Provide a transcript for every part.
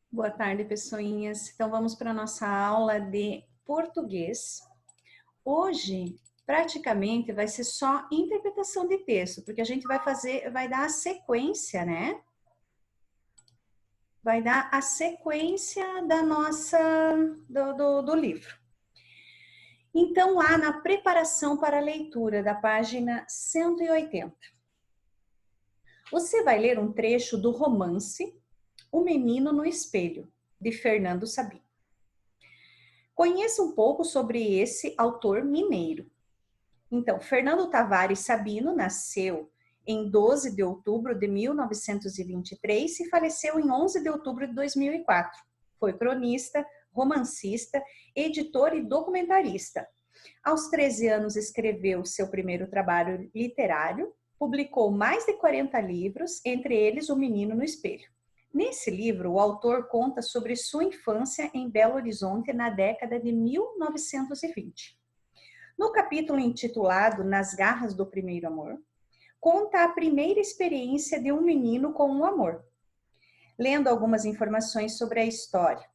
Boa tarde, pessoinhas. Então, vamos para a nossa aula de português. Hoje, praticamente, vai ser só interpretação de texto, porque a gente vai dar a sequência, né? Vai dar a sequência da do livro. Então, lá na preparação para a leitura, da página 180, você vai ler um trecho do romance O Menino no Espelho, de Fernando Sabino. Conheça um pouco sobre esse autor mineiro. Então, Fernando Tavares Sabino nasceu em 12 de outubro de 1923 e faleceu em 11 de outubro de 2004. Foi cronista, romancista, editor e documentarista. Aos 13 anos escreveu seu primeiro trabalho literário, publicou mais de 40 livros, entre eles O Menino no Espelho. Nesse livro, o autor conta sobre sua infância em Belo Horizonte na década de 1920. No capítulo intitulado Nas Garras do Primeiro Amor, conta a primeira experiência de um menino com o amor. Lendo algumas informações sobre a história,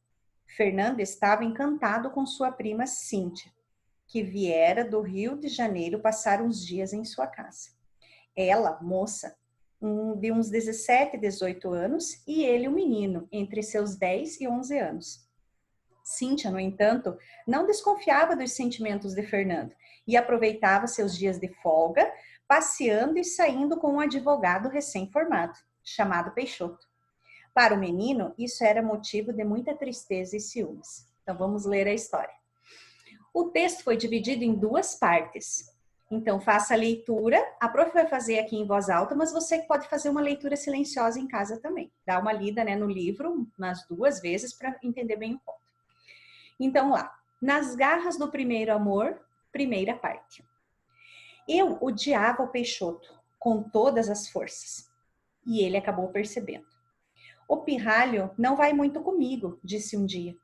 Fernando estava encantado com sua prima Cíntia, que viera do Rio de Janeiro passar uns dias em sua casa. Ela, moça, de uns 17, 18 anos, e ele, um menino, entre seus 10 e 11 anos. Cíntia, no entanto, não desconfiava dos sentimentos de Fernando e aproveitava seus dias de folga, passeando e saindo com um advogado recém-formado, chamado Peixoto. Para o menino, isso era motivo de muita tristeza e ciúmes. Então, vamos ler a história. O texto foi dividido em duas partes. Então, faça a leitura. A prof vai fazer aqui em voz alta, mas você pode fazer uma leitura silenciosa em casa também. Dá uma lida, né, no livro, nas duas vezes, para entender bem o conto. Então, lá. Nas Garras do Primeiro Amor, primeira parte. Eu odiava o Peixoto com todas as forças. E ele acabou percebendo. O pirralho não vai muito comigo, disse um dia.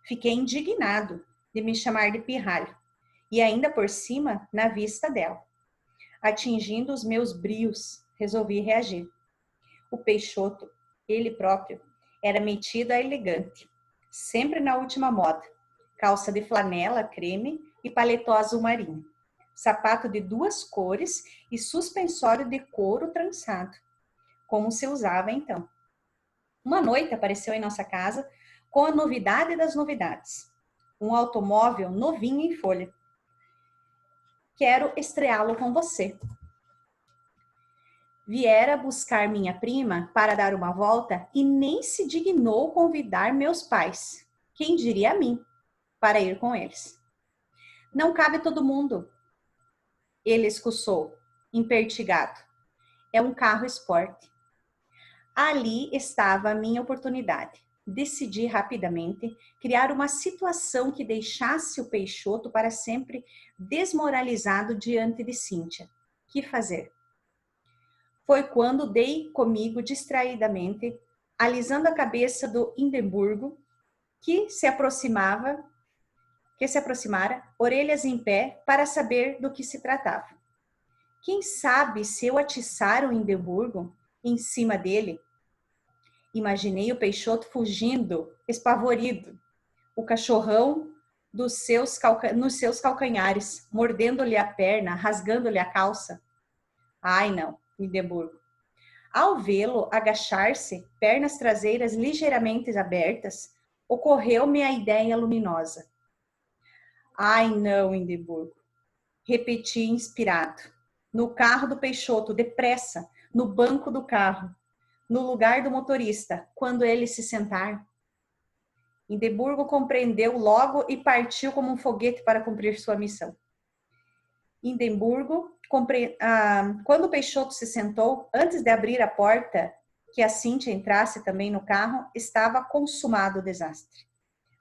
Fiquei indignado de me chamar de pirralho. E ainda por cima, na vista dela. Atingindo os meus brios, resolvi reagir. O Peixoto, ele próprio, era metido a elegante, sempre na última moda. Calça de flanela, creme e paletó azul marinho. Sapato de duas cores e suspensório de couro trançado, como se usava então. Uma noite apareceu em nossa casa com a novidade das novidades. Um automóvel novinho em folha. Quero estreá-lo com você. Viera buscar minha prima para dar uma volta e nem se dignou convidar meus pais, quem diria a mim, para ir com eles. Não cabe todo mundo, ele escuçou, impertigado. É um carro esporte. Ali estava a minha oportunidade. Decidi rapidamente criar uma situação que deixasse o Peixoto para sempre desmoralizado diante de Cíntia. Que fazer? Foi quando dei comigo distraidamente, alisando a cabeça do Hindenburgo, que se aproximara, orelhas em pé, para saber do que se tratava. Quem sabe se eu atiçar o Hindenburgo em cima dele? Imaginei o Peixoto fugindo, espavorido, o cachorrão nos seus calcanhares, mordendo-lhe a perna, rasgando-lhe a calça. Ai, não, Hindenburgo. Ao vê-lo agachar-se, pernas traseiras ligeiramente abertas, ocorreu-me a ideia luminosa. Ai, não, Hindenburgo. Repeti inspirado. No carro do Peixoto, depressa, no banco do carro, no lugar do motorista, quando ele se sentar. Hindenburgo compreendeu logo e partiu como um foguete para cumprir sua missão. Hindenburgo, quando o Peixoto se sentou, antes de abrir a porta, que a Cíntia entrasse também no carro, estava consumado o desastre.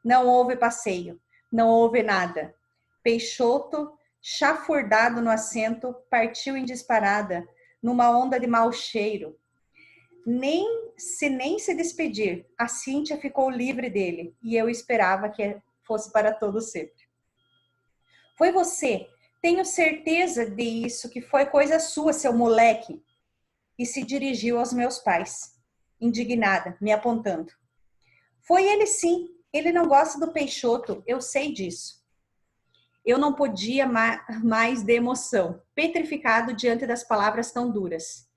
Não houve passeio, não houve nada. Peixoto, chafurdado no assento, partiu em disparada, numa onda de mau cheiro. Nem se despedir, a Cíntia ficou livre dele, e eu esperava que fosse para todo sempre. Foi você, tenho certeza disso, que foi coisa sua, seu moleque. E se dirigiu aos meus pais, indignada, me apontando. Foi ele sim. Ele não gosta do Peixoto, eu sei disso. Eu não podia mais de emoção, petrificado diante das palavras tão duras.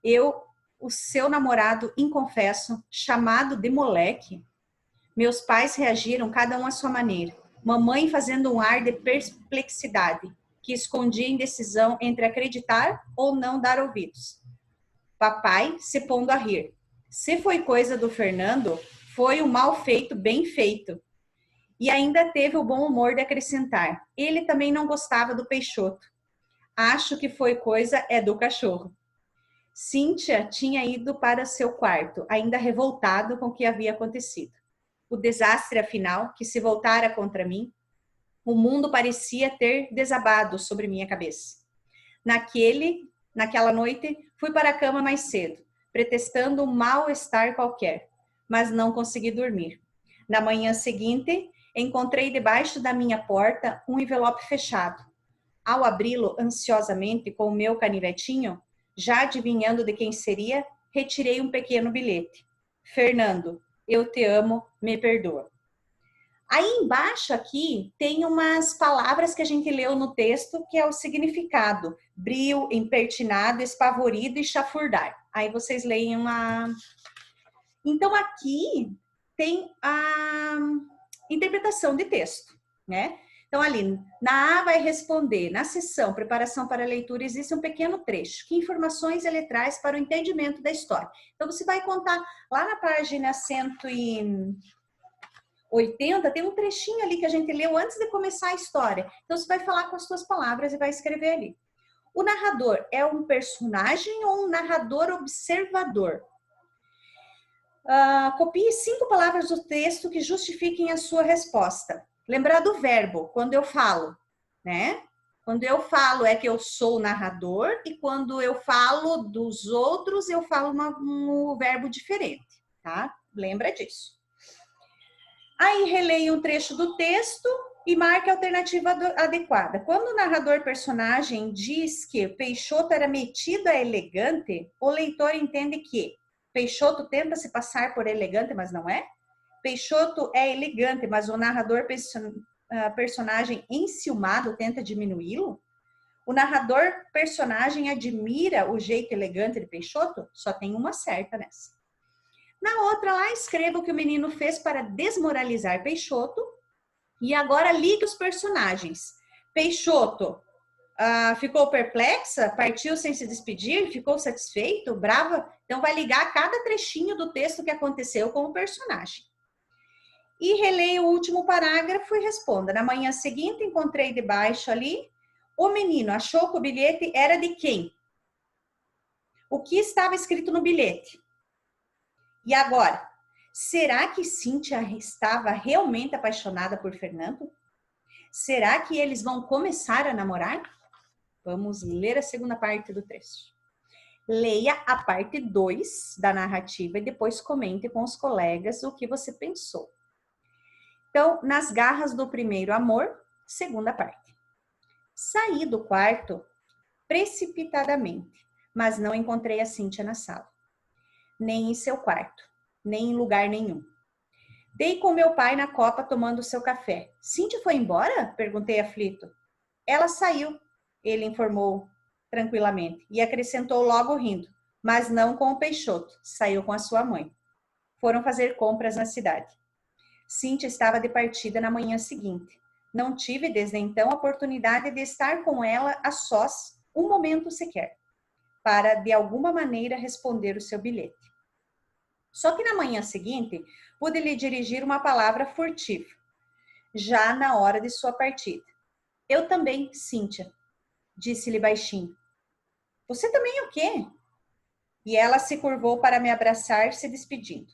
Eu, o seu namorado inconfesso, chamado de moleque. Meus pais reagiram, cada um à sua maneira. Mamãe fazendo um ar de perplexidade, que escondia indecisão entre acreditar ou não dar ouvidos. Papai se pondo a rir. Se foi coisa do Fernando, foi um mal feito, bem feito. E ainda teve o bom humor de acrescentar. Ele também não gostava do Peixoto. Acho que foi coisa do cachorro. Cíntia tinha ido para seu quarto, ainda revoltado com o que havia acontecido. O desastre, afinal, que se voltara contra mim, o mundo parecia ter desabado sobre minha cabeça. Naquela noite, fui para a cama mais cedo, pretextando um mal-estar qualquer, mas não consegui dormir. Na manhã seguinte, encontrei debaixo da minha porta um envelope fechado. Ao abri-lo ansiosamente com o meu canivetinho, já adivinhando de quem seria, retirei um pequeno bilhete. Fernando, eu te amo, me perdoa. Aí embaixo aqui tem umas palavras que a gente leu no texto, que é o significado. Brio, impertinado, espavorido e chafurdar. Aí vocês leem uma... Então aqui tem a interpretação de texto, né? Então ali, na A vai responder, na seção preparação para a leitura, existe um pequeno trecho. Que informações ele traz para o entendimento da história? Então você vai contar lá na página 180, tem um trechinho ali que a gente leu antes de começar a história. Então você vai falar com as suas palavras e vai escrever ali. O narrador é um personagem ou um narrador observador? Copie 5 palavras do texto que justifiquem a sua resposta. Lembrar do verbo, quando eu falo, né? Quando eu falo é que eu sou o narrador e quando eu falo dos outros, eu falo um verbo diferente, tá? Lembra disso. Aí releia um trecho do texto e marque a alternativa adequada. Quando o narrador personagem diz que Peixoto era metido a elegante, o leitor entende que Peixoto tenta se passar por elegante, mas não é. Peixoto é elegante, mas o narrador personagem enciumado tenta diminuí-lo. O narrador personagem admira o jeito elegante de Peixoto? Só tem uma certa nessa. Na outra lá, escreva o que o menino fez para desmoralizar Peixoto. E agora ligue os personagens. Peixoto ficou perplexa, partiu sem se despedir, ficou satisfeito, brava. Então vai ligar cada trechinho do texto que aconteceu com o personagem. E releia o último parágrafo e responda. Na manhã seguinte, encontrei debaixo ali, o menino achou que o bilhete era de quem? O que estava escrito no bilhete? E agora, será que Cíntia estava realmente apaixonada por Fernando? Será que eles vão começar a namorar? Vamos ler a segunda parte do trecho. Leia a parte 2 da narrativa e depois comente com os colegas o que você pensou. Então, nas garras do primeiro amor, segunda parte. Saí do quarto precipitadamente, mas não encontrei a Cíntia na sala. Nem em seu quarto, nem em lugar nenhum. Dei com meu pai na copa tomando seu café. Cíntia foi embora? Perguntei aflito. Ela saiu, ele informou tranquilamente e acrescentou logo rindo, mas não com o Peixoto, saiu com a sua mãe. Foram fazer compras na cidade. Cíntia estava de partida na manhã seguinte. Não tive desde então a oportunidade de estar com ela a sós um momento sequer, para de alguma maneira responder o seu bilhete. Só que na manhã seguinte, pude lhe dirigir uma palavra furtiva, já na hora de sua partida. Eu também, Cíntia, disse-lhe baixinho. Você também o quê? E ela se curvou para me abraçar, se despedindo.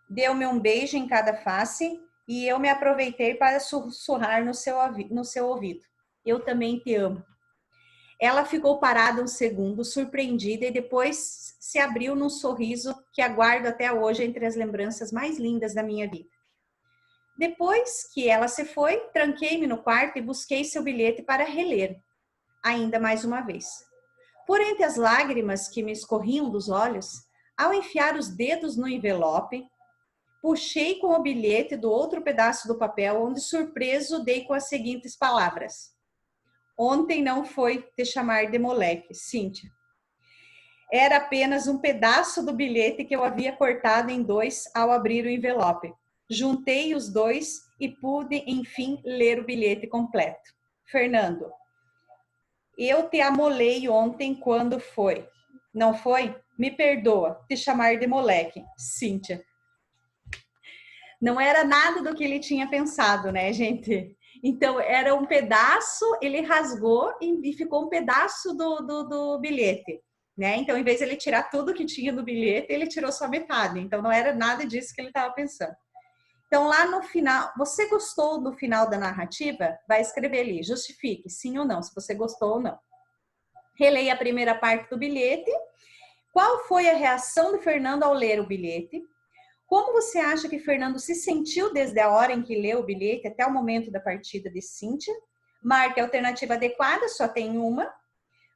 Deu-me um beijo em cada face e eu me aproveitei para sussurrar no seu ouvido. Eu também te amo. Ela ficou parada um segundo, surpreendida, e depois se abriu num sorriso que aguardo até hoje entre as lembranças mais lindas da minha vida. Depois que ela se foi, tranquei-me no quarto e busquei seu bilhete para reler, ainda mais uma vez. Por entre as lágrimas que me escorriam dos olhos, ao enfiar os dedos no envelope, puxei com o bilhete do outro pedaço do papel, onde surpreso dei com as seguintes palavras. Ontem não foi te chamar de moleque, Cíntia. Era apenas um pedaço do bilhete que eu havia cortado em dois ao abrir o envelope. Juntei os dois e pude, enfim, ler o bilhete completo. Fernando, eu te amolei ontem quando foi. Não foi? Me perdoa te chamar de moleque, Cíntia. Não era nada do que ele tinha pensado, né, gente? Então, era um pedaço, ele rasgou e ficou um pedaço do bilhete, né? Então, em vez de ele tirar tudo que tinha no bilhete, ele tirou só metade. Então, não era nada disso que ele estava pensando. Então, lá no final, você gostou do final da narrativa? Vai escrever ali, justifique, sim ou não, se você gostou ou não. Releia a primeira parte do bilhete. Qual foi a reação do Fernando ao ler o bilhete? Como você acha que Fernando se sentiu desde a hora em que leu o bilhete até o momento da partida de Cíntia? Marque a alternativa adequada, só tem uma.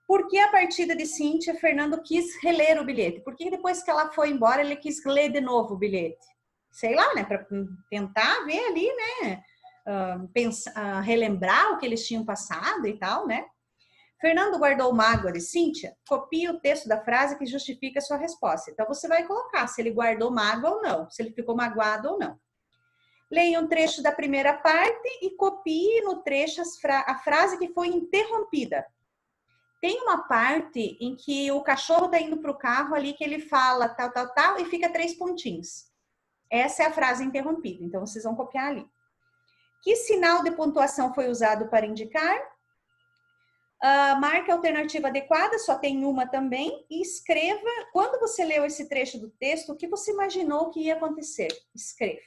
Por que a partida de Cíntia, Fernando quis reler o bilhete? Por que depois que ela foi embora, ele quis ler de novo o bilhete? Sei lá, né? Para tentar ver ali, né? Relembrar o que eles tinham passado e tal, né? Fernando guardou mágoa de Cíntia? Copie o texto da frase que justifica a sua resposta. Então, você vai colocar se ele guardou mágoa ou não, se ele ficou magoado ou não. Leia um trecho da primeira parte e copie no trecho a frase que foi interrompida. Tem uma parte em que o cachorro está indo para o carro ali que ele fala tal, tal, tal e fica 3 pontinhos. Essa é a frase interrompida, então vocês vão copiar ali. Que sinal de pontuação foi usado para indicar? Marque a alternativa adequada, só tem uma também, e escreva, quando você leu esse trecho do texto, o que você imaginou que ia acontecer. Escreva.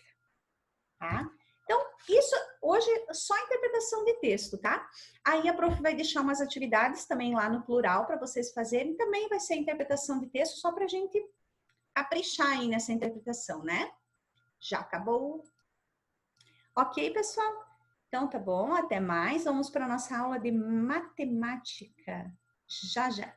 Tá? Então, isso hoje é só interpretação de texto, tá? Aí a prof vai deixar umas atividades também lá no plural para vocês fazerem, também vai ser interpretação de texto, só para a gente caprichar aí nessa interpretação, né? Já acabou. Ok, pessoal? Então, tá bom, até mais. Vamos para a nossa aula de matemática. Já, já.